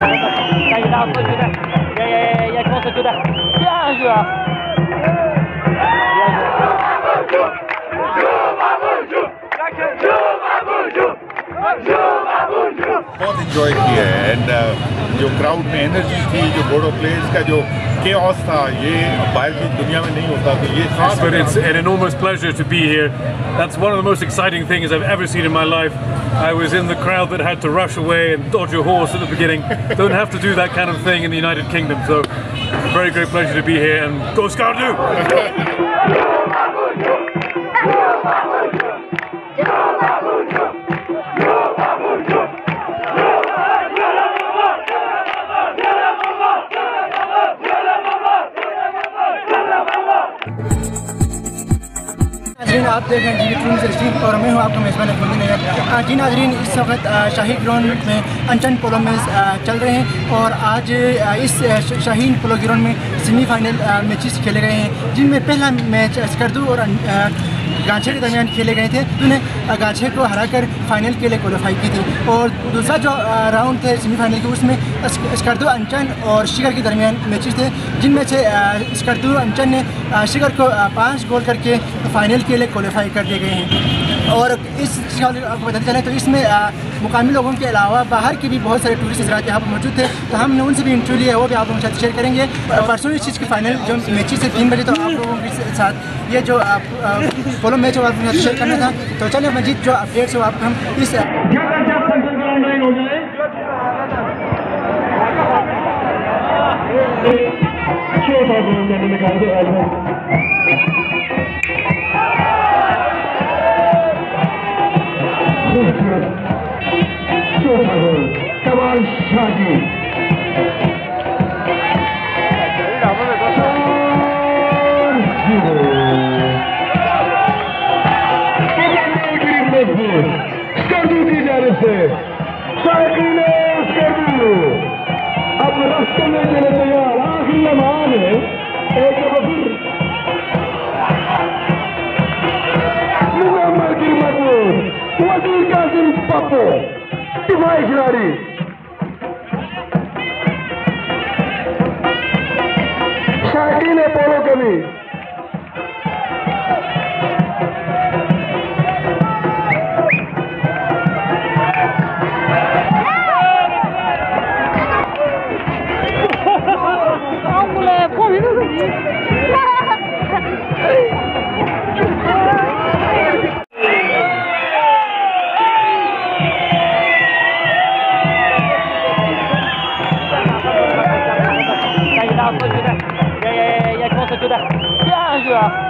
下一道过去的，也控制住的，bien joué. बहुत इंजॉय किया है एंड जो क्राउड में एनर्जी थी, जो बोडो प्लेयर्स का जो केओस था, ये बाहर की दुनिया में नहीं होता. तो ये खास. But it's an enormous pleasure to be here. That's one of the most exciting things I've ever seen in my life. I was in the crowd that had to rush away and dodge a horse at the beginning. Don't have to do that kind of thing in the United Kingdom. So it's a very great pleasure to be here, and go Skardu! आप देख रहे हैं जीवी ट्रूम stream और मैं हूँ आपका मेज़बान अफमदी नैयर। जी नाज़रीन, इस वक्त शाही ग्राउंड में अनशन पोलो मैच चल रहे हैं और आज इस शाहीन पोलो ग्राउंड में सेमीफाइनल मैचेस खेले गए हैं, जिनमें पहला मैच स्कर्दू और गांछे के दरमियान खेले गए थे, जिन्हें गांछे को हराकर फाइनल के लिए क्वालिफाई की थी। और दूसरा जो राउंड थे सेमीफाइनल के, उसमें स्कर्दू अंचन और शिगर के दरमियान मैचेस थे, जिनमें से स्कर्दू अंचन ने शिगर को 5 गोल करके फाइनल के लिए क्वालिफाई कर दिए गए हैं। और इस आपको बताते चलें तो इसमें मुकामी लोगों के अलावा बाहर के भी बहुत सारे टूरिस्ट हज़रात यहाँ पर मौजूद थे, तो हमने उनसे भी इंटरव्यू लिया, वो भी आप लोगों के साथ शेयर करेंगे। परसों इस चीज़ की फाइनल जो मैचेस है 3 बजे, तो आप लोगों के साथ ये जो पोलो मैच आप लोगों के साथ शेयर करना था। तो चलिए मजीद जो अपडेट्स हो आप हम इस कमाल शादी स्कर्दू की जानिब से अब रास्ते में चले तैयार। आखिरी लम्हा है एक मुजम्मल की मजबूत वजीर कासिम पप्पू दिफाई खिलाड़ी शाहीन पोलो कमी bien joué.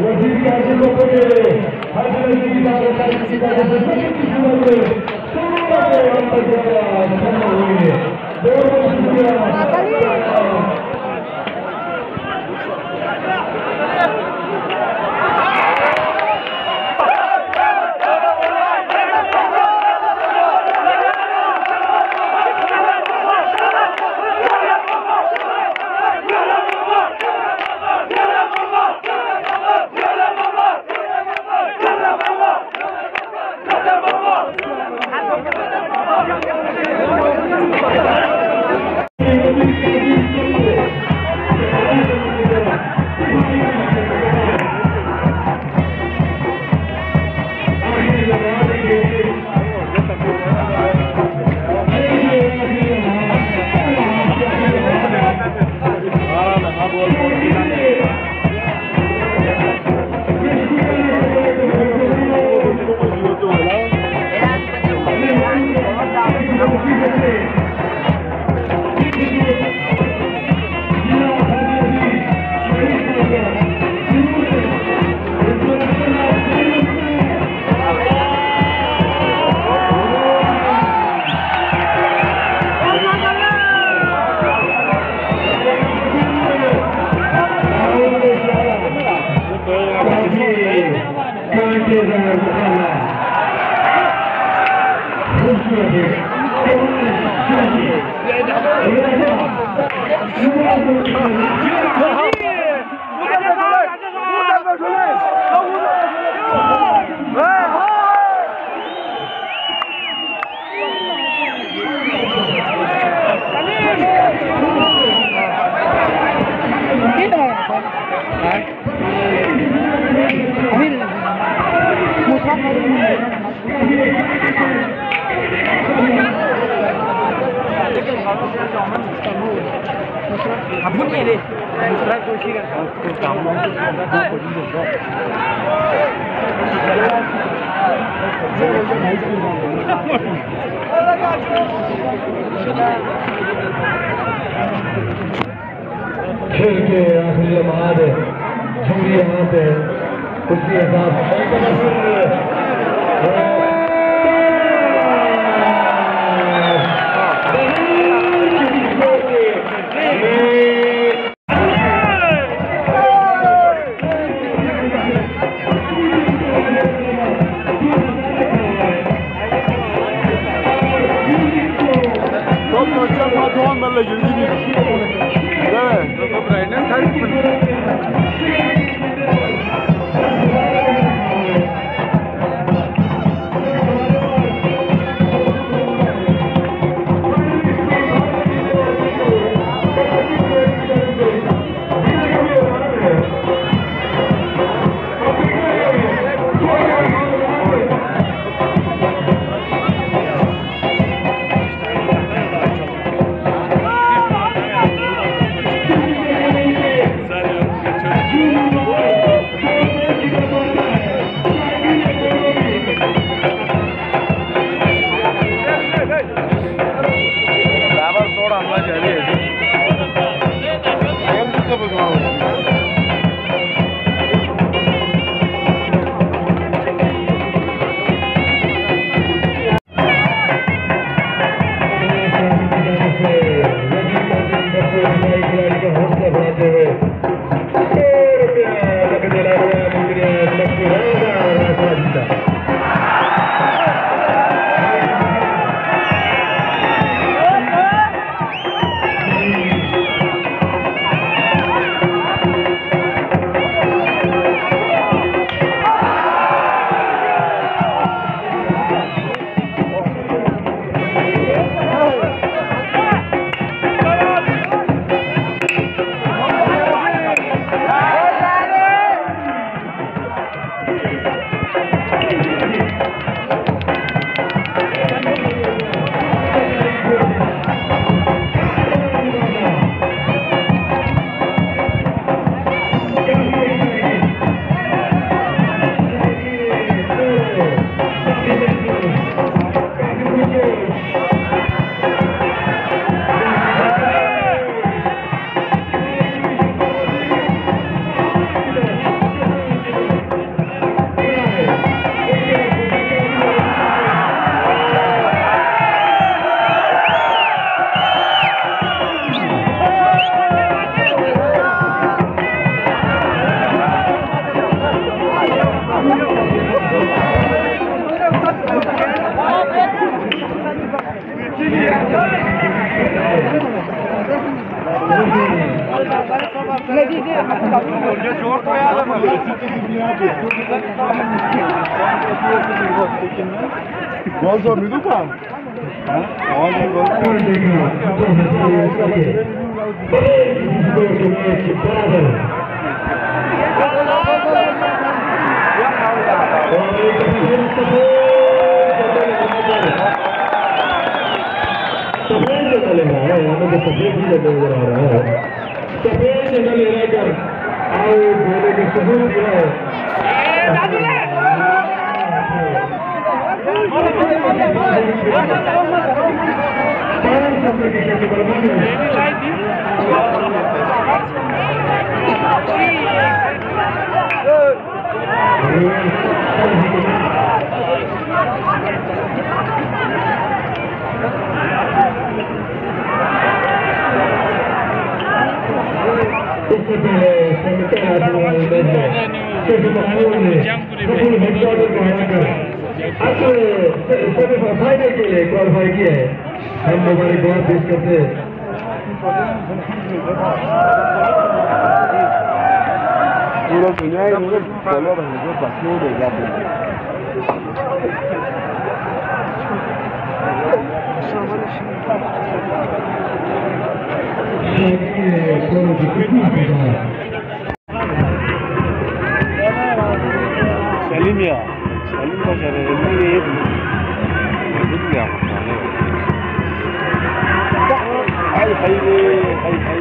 वजीर आजम को हर की खेल के आखिरी लम्हात झुमरी यहाँ पे उसके Gol zorluydu da. सफेद जगह ले रहा है, यहाँ पे सफेद ही जगह नजर आ रहा है। सफेद जगह ले रहकर आओ बोले के सबूत जो है इससे पहले फाइनल के लिए क्वालिफाई किया है। हम मुबारकबाद पेश करते हैं। पूरा दुनिया ही मुझे फॉलो रहने जो बाकी हो जाते हैं। सलीमिया सलीम का शरीर में ये बुझ गया हाय हाय हाय हाय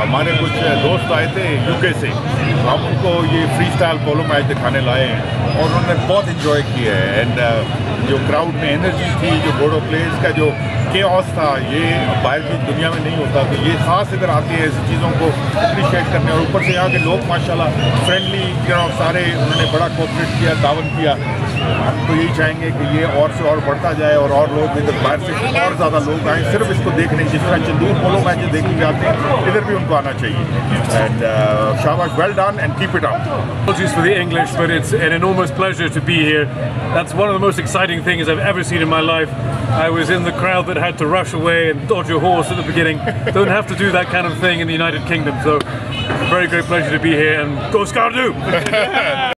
हमारे कुछ दोस्त आए थे यूके से, हम उनको ये फ्री स्टाइल पोलो मैच दिखाने लाए हैं और उन्होंने बहुत इन्जॉय किया है। एंड जो क्राउड में एनर्जी थी, जो बोडो प्लेयर्स का जो केओस था, ये बाहर की दुनिया में नहीं होता। तो ये खास इधर आते हैं ऐसी चीज़ों को अप्रिशिएट करने, और ऊपर से यहाँ के लोग माशाल्लाह फ्रेंडली, सारे उन्होंने बड़ा कोऑपरेट किया, तावन किया। हम तो यही चाहेंगे कि ये और से और बढ़ता जाए और लोग इधर बाहर से और ज़्यादा लोग आएँ सिर्फ इसको देखने। जिस तरह चंदूर पोलो मैच देखे जाते हैं, इधर भी उनको आना चाहिए। एंड शाबाश, well done and keep it up. Apologies for the English, but it's an enormous pleasure to be here. That's one of the most exciting things I've ever seen in my life. I was in the crowd that had to rush away and dodge a horse at the beginning. Don't have to do that kind of thing in the United Kingdom, so it's a very great pleasure to be here, and go Skardu!